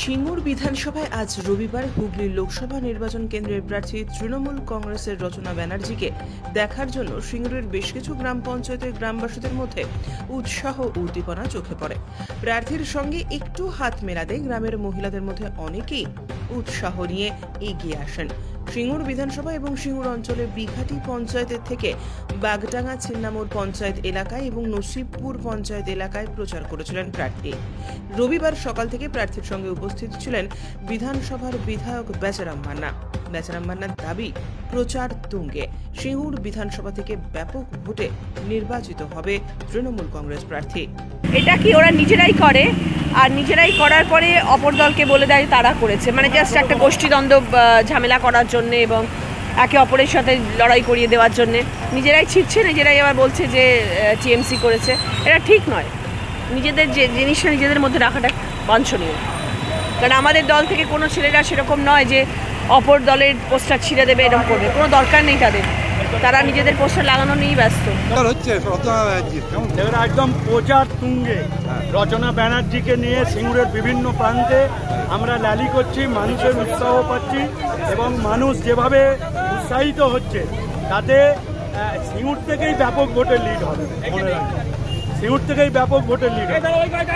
সিঙ্গুর বিধানসভায় আজ রবিবার হুগলি লোকসভা নির্বাচন কেন্দ্রের প্রার্থী তৃণমূল কংগ্রেসের রচনা ব্যানার্জিকে দেখার জন্য সিঙ্গুরের বেশ কিছু গ্রাম পঞ্চায়েতের গ্রামবাসীদের মধ্যে উৎসাহ উদ্দীপনা চোখে পড়ে। প্রার্থীর সঙ্গে একটু হাত মেলাতে গ্রামের মহিলাদের মধ্যে অনেকেই উৎসাহ নিয়ে এগিয়ে আসেন। সিঙ্গুর বিধানসভা এবং সিঙ্গুর অঞ্চলের বিঘাটি পঞ্চায়েতের থেকে বাগডাঙ্গা ছিন্নামোড় পঞ্চায়েত এলাকায় এবং নসিবপুর পঞ্চায়েত এলাকায় প্রচার করেছিলেন প্রার্থী। রবিবার সকাল থেকে প্রার্থীর সঙ্গে উপস্থিত ছিলেন বিধানসভার বিধায়ক বেচারাম মান্নার দাবি, প্রচার তুঙ্গে সিঙ্গুর বিধানসভা থেকে ব্যাপক ভোটে নির্বাচিত হবে তৃণমূল কংগ্রেস প্রার্থী। এটা কি ওরা নিজেরাই করে, আর নিজেরাই করার পরে অপর দলকে বলে দেয় তারা করেছে, মানে জাস্ট একটা গোষ্ঠীদ্বন্দ্ব ঝামেলা করার জন্য এবং একে অপরের সাথে লড়াই করিয়ে দেওয়ার জন্য নিজেরাই ছিটছে, নিজেরাই আবার বলছে যে টিএমসি করেছে। এটা ঠিক নয়। নিজেদের যে জিনিসটা নিজেদের মধ্যে রাখাটা বাঞ্ছনীয়, কারণ আমাদের দল থেকে কোনো ছেলেরা সেরকম নয় যে অপর দলের পোস্টার ছিঁড়ে দেবে, এরকম করবে, কোনো দরকার নেই তাদের। তারা নিজেদের পোস্টার লাগানো নিয়েই ব্যস্ত। একদম প্রচার তুঙ্গে রচনা ব্যানার্জিকে নিয়ে সিঙ্গুরের বিভিন্ন প্রান্তে আমরা র্যালি করছি, মানুষের উৎসাহ পাচ্ছি এবং মানুষ যেভাবে উৎসাহিত হচ্ছে তাতে সিঙ্গুর থেকেই ব্যাপক ভোটের লিড হবে। মনে রাখবেন, সিঙ্গুর থেকেই ব্যাপক ভোটের লিড হবে।